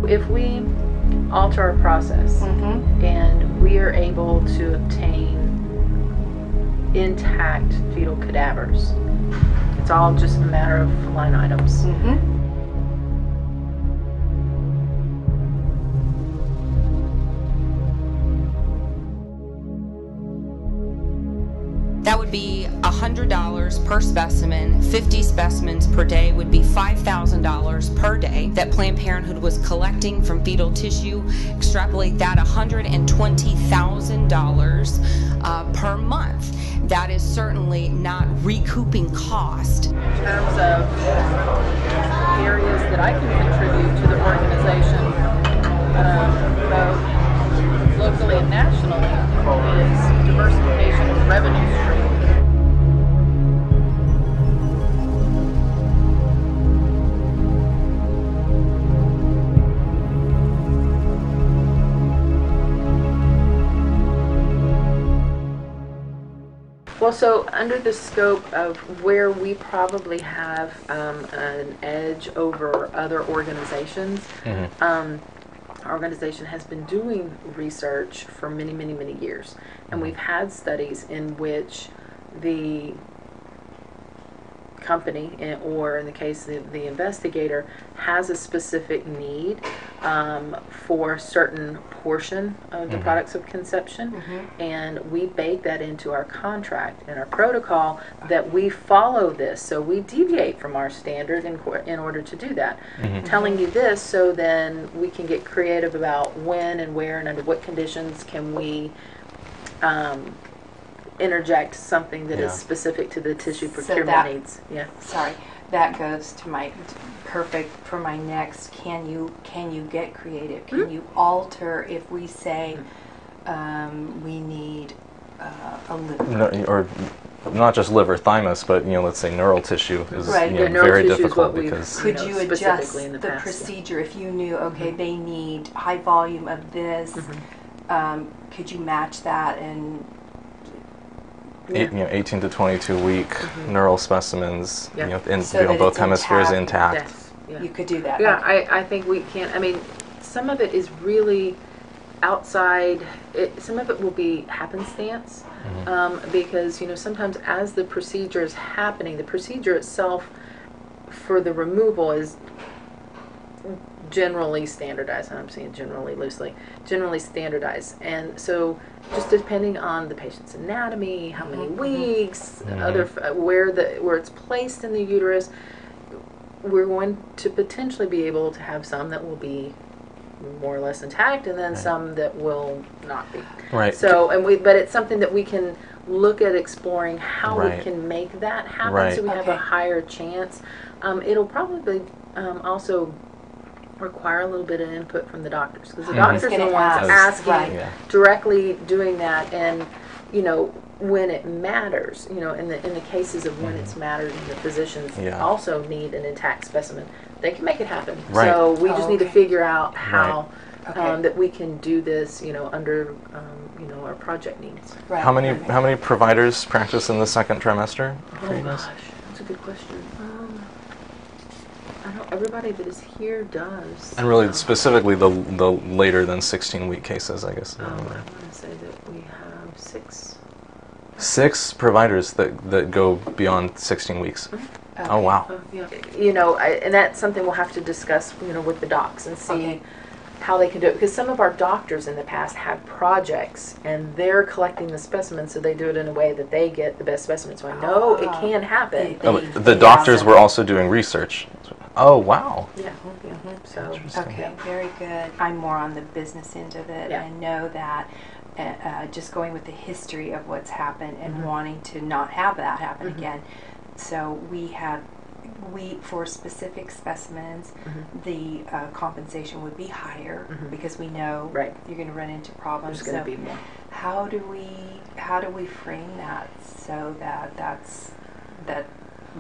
if we alter our process and we are able to obtain intact fetal cadavers, it's all just a matter of line items. That would be $100 per specimen. 50 specimens per day would be $5,000 per day that Planned Parenthood was collecting from fetal tissue. Extrapolate that, $120,000 per month. That is certainly not recouping cost. In terms of areas that I can contribute to the organization, both locally and nationally, is diversification of revenue streams. Well, so under the scope of where we probably have an edge over other organizations, our organization has been doing research for many, many, many years. And we've had studies in which the company, or in the case the investigator, has a specific need for a certain portion of the products of conception, and we bake that into our contract and our protocol that we follow this. So we deviate from our standard in order to do that. Telling you this so then we can get creative about when and where and under what conditions can we interject something that is specific to the tissue procurement needs. Sorry, that goes to my perfect for my next. Can you get creative? Can you alter if we say we need a liver? Or not just liver, thymus, but let's say neural tissue is very difficult because. Could you adjust the procedure if you knew they need high volume of this? Could you match that and 18 to 22 week neural specimens, in so both hemispheres intact. Yes. You could do that. Yeah, I think we can. I mean, some of it is really outside. Some of it will be happenstance because sometimes as the procedure is happening, the procedure itself for the removal is generally standardized, and I'm saying generally loosely, generally standardized. And so just depending on the patient's anatomy, how many weeks, where it's placed in the uterus, we're going to potentially be able to have some that will be more or less intact, and then some that will not be. Right. So, but it's something that we can look at exploring how we can make that happen, so we have a higher chance. It'll probably also require a little bit of input from the doctors, because the doctors are the ones asking, directly doing that, and when it matters, in the cases of when it's mattered, and the physicians also need an intact specimen, they can make it happen. So we just need to figure out how that we can do this, under our project needs. How many providers practice in the second trimester? Oh gosh, that's a good question. Everybody that is here does. And really, specifically, the later than 16-week cases, I guess. I want to say that we have 6. 6 providers that go beyond 16 weeks. Oh, wow. And that's something we'll have to discuss, with the docs and see how they can do it. Because some of our doctors in the past had projects, and they're collecting the specimens, so they do it in a way that they get the best specimens. So I know it can happen. The doctors were also doing research. Oh, wow. Yeah. So, very good. I'm more on the business end of it. I know that just going with the history of what's happened and wanting to not have that happen again. So for specific specimens, the compensation would be higher because we know you're going to run into problems. There's going to be more. How do we frame that so that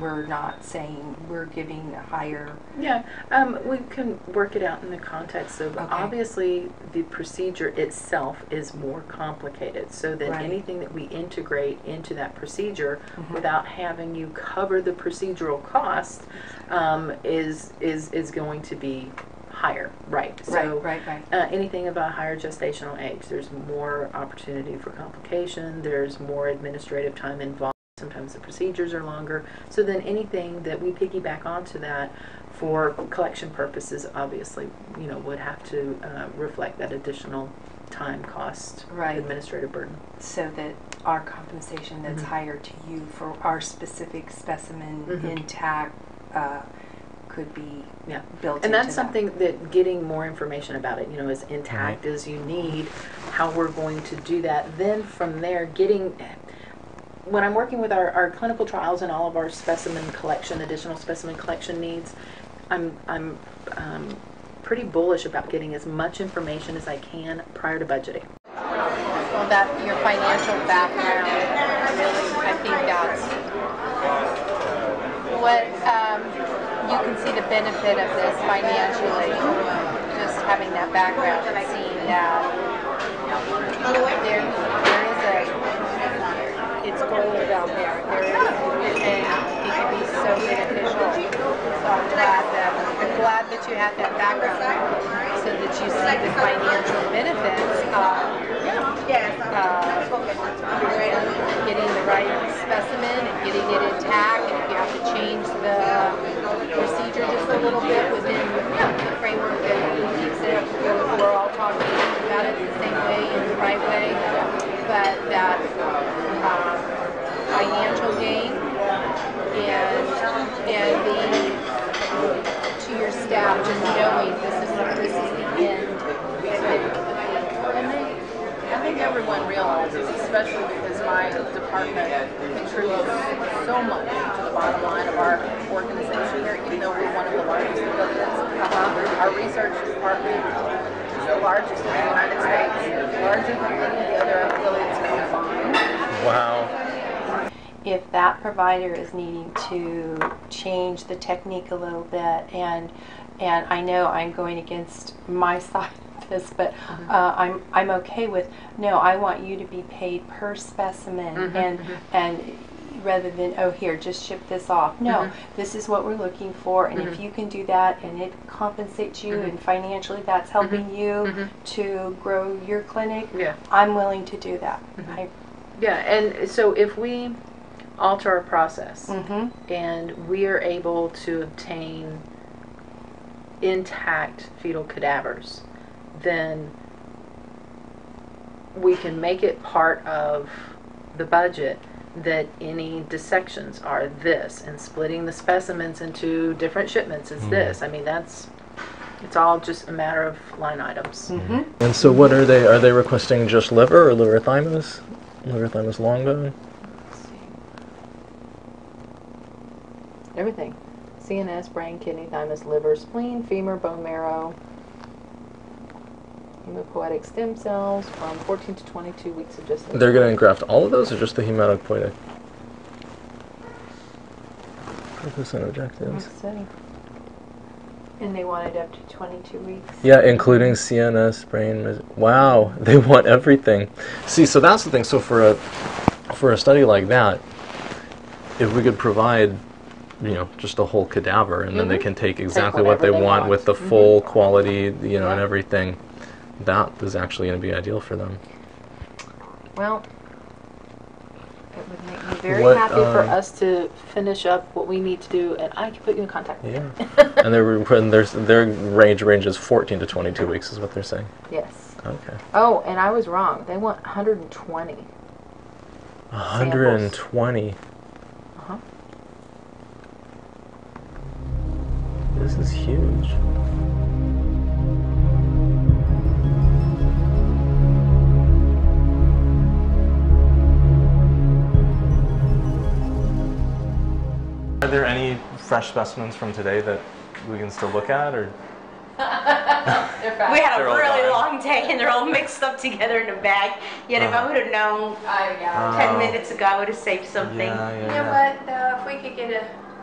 we're not saying we're giving a higher... we can work it out in the context of obviously the procedure itself is more complicated, so that anything that we integrate into that procedure without having you cover the procedural cost is going to be higher, Right. So right. Anything about higher gestational age, there's more opportunity for complication. There's more administrative time involved. Sometimes the procedures are longer. So then anything that we piggyback onto that for collection purposes, obviously, would have to reflect that additional time, cost, administrative burden. So that our compensation that's hired to you for our specific specimen intact could be built and that's into something that getting more information about it, as intact as you need, how we're going to do that. Then from there, when I'm working with our clinical trials and all of our additional specimen collection needs, I'm pretty bullish about getting as much information as I can prior to budgeting. Well, that your financial background, really, I think that's what you can see the benefit of this financially. Just having that background and seeing that there is it's gold out there. And it can be so beneficial. So I'm glad that you had that background so that you see the financial benefits of getting the right specimen and getting it intact. And if you have to change the procedure just a little bit within the framework that keeps it, we're all talking about it the same way in the right way. But that financial gain and to your staff just knowing this is the end. I think everyone realizes, especially because my department contributes so much to the bottom line of our organization here, even though we're one of the largest affiliates. Our research department is the largest in the United States, larger than any of the other affiliates combined. Wow. If that provider is needing to change the technique a little bit, and I know I'm going against my side of this, but I'm okay with, no, I want you to be paid per specimen, and rather than, oh, here, just ship this off. No, this is what we're looking for, and if you can do that and it compensates you and financially that's helping you to grow your clinic, I'm willing to do that. And so if we alter our process and we are able to obtain intact fetal cadavers, then we can make it part of the budget that any dissections are this, and splitting the specimens into different shipments is this. I mean, it's all just a matter of line items. And so what are they requesting just liver or liver thymus long bone? Everything. CNS, brain, kidney, thymus, liver, spleen, femur, bone marrow, hematopoietic stem cells from 14 to 22 weeks of gestation. They're going to engraft all of those or just the hematopoietic? Purpose and objectives. And they want it up to 22 weeks. Yeah, including CNS, brain. Wow, they want everything. See, so that's the thing. So for a study like that, if we could provide, just a whole cadaver, and then they can take exactly what they want with the full quality, and everything, that is actually going to be ideal for them. Well, it would make me very happy for us to finish up what we need to do, and I can put you in contact with them. And their range ranges 14 to 22 weeks is what they're saying. Yes. Okay. Oh, and I was wrong. They want 120. 120. This is huge. Are there any fresh specimens from today that we can still look at, or? We had a really long day and they're all mixed up together in a bag. Yet if I would have known 10 minutes ago, I would have saved something. But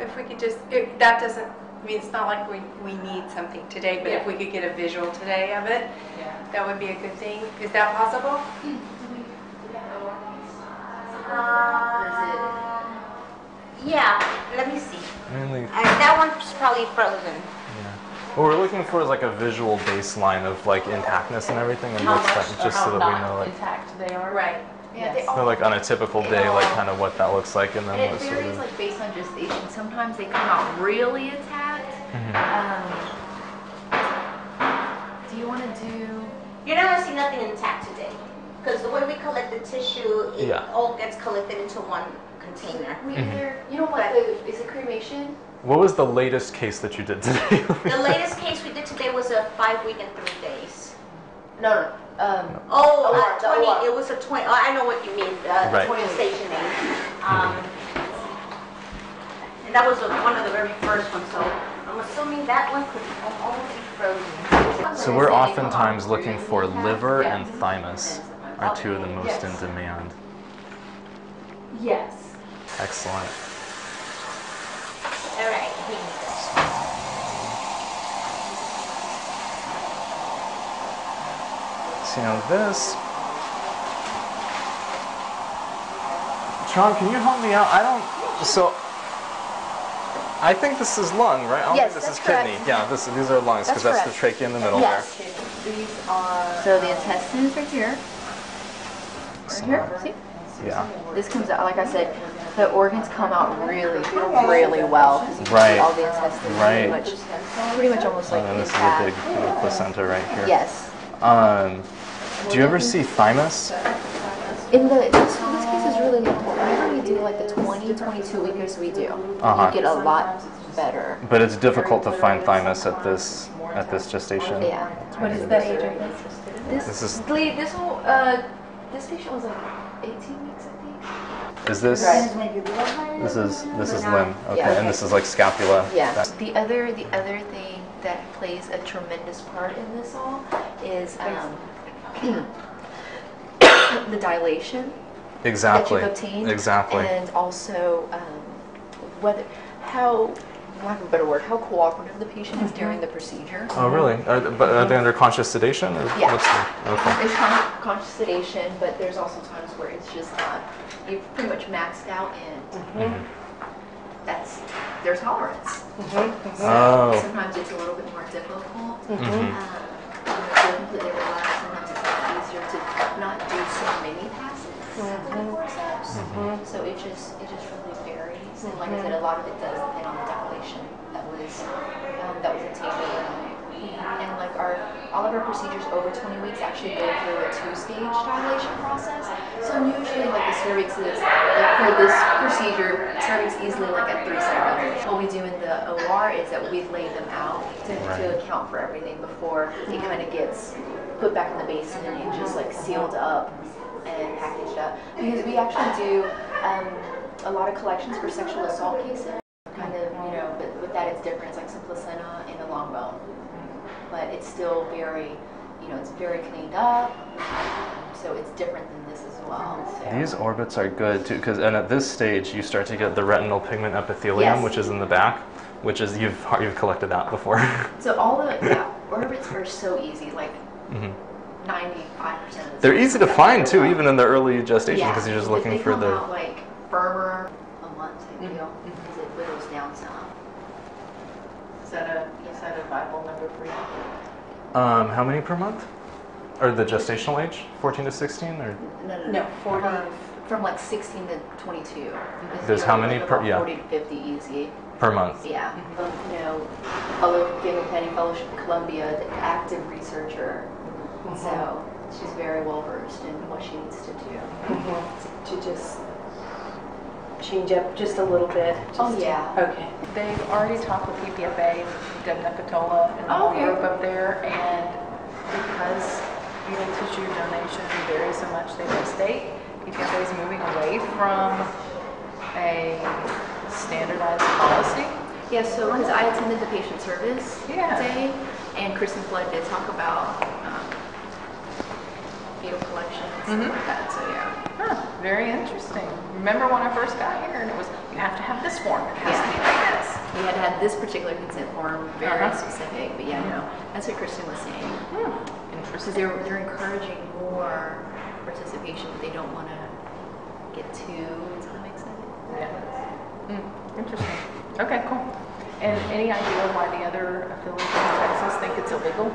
if we could just, that doesn't, I mean, it's not like we need something today, but if we could get a visual today of it, that would be a good thing. Is that possible? Yeah, let me see. That one's probably frozen. What we're looking for is like a visual baseline of like intactness and everything, and what's that, just so that we know like intact they are. Right. Yeah, they so like on a typical day, like kind of what that looks like, and then And what it sort varies of. like based on gestation. Sometimes they come out really intact. Do you want to do? You're not gonna see nothing intact today, because the way we collect the tissue, it all gets collected into one container. We either, you know what, is it cremation? What was the latest case that you did today? The latest case we did today was a 5 week and 3 days. No. 20. It was a 20. I know what you mean. Right. 20 stationing. And that was one of the very first ones. So I'm assuming that one could almost be frozen. So we're oftentimes looking for liver and thymus are two of the most in demand. Yes. Excellent. All right. See now this. Sean, can you help me out? I think this is lung, right? I don't think this is kidney. Correct. Yeah, these are lungs because that's the trachea in the middle there. These are. So the intestines right here. Right here. See? Yeah. This comes out, like I said, the organs come out really, really well. Because you Right. see all the intestines pretty much almost like And this is a intact. big placenta right here. Yes. Do you ever see thymus? In this case is really important. Whenever we do like the 20, 22 weekers we do, you get a lot better. But it's difficult to find thymus at this gestation. Yeah. What is the age of this? This patient was like 18 weeks, I think. Is this? This is limb. Okay, Yeah. and this is like scapula. Yeah. The other thing that plays a tremendous part in this all is the dilation Exactly. that you've obtained. Exactly. And also how, for lack of a better word, how cooperative the patient is during the procedure. Oh, really? Are they under conscious sedation? Or Yeah. Okay. There's conscious sedation, but there's also times where it's just not. You've pretty much maxed out, and that's their tolerance. Oh. Sometimes it's a little bit more difficult. If you're completely relaxed, sometimes it's a lot easier to not do so many passes for the forceps. So it just really varies. And like I said, a lot of it does depend on the dilation that was obtained overnight. And like all of our procedures over 20 weeks actually go through a 2-stage dilation process. So usually like the cervix is, like for this procedure, cervix easily like at 3 centimeters. What we do in the OR is that we lay them out to account for everything before it kind of gets put back in the basin and just like sealed up and packaged up. Because we actually do a lot of collections for sexual assault cases. Kind of, but with that it's different. It's like some placenta and a long bone. But it's still very, it's very cleaned up, so it's different than this as well. So. These orbits are good too, and at this stage you start to get the retinal pigment epithelium, which is in the back, which is you've collected that before. So all the orbits are so easy, like 95% of the They're easy to find too, even in the early gestation, because you're just looking for the. the. They come out like firmer a month type deal, because it whittles down some. Is that a viable number for you? How many per month? Or the gestational age, 14 to 16, or? No, 40. From like 16 to 22. There's how many per? Yeah. 40 to 50 easy. Per month. Yeah. Fellow Gamer Planning Fellowship in Columbia, the active researcher. So she's very well versed in what she needs to do. To just change up just a little bit. Okay. They've already talked with EPFA, Deb Nepatola, and the whole group up there, and because fetal tissue donation varies so much state by state, EPFA is moving away from a standardized policy. Yeah, so because I attended the patient service day, and Kristen Flood did talk about fetal collection and stuff like that, so Very interesting. Remember when I first got here, and it was, you have to have this form, it has to be like this. we had to have this particular consent form, very specific, but that's what Kristen was saying. Because they're encouraging more participation, but they don't want to get too into the mix of it. Interesting. Okay, cool. And any idea why the other affiliates in Texas think it's illegal?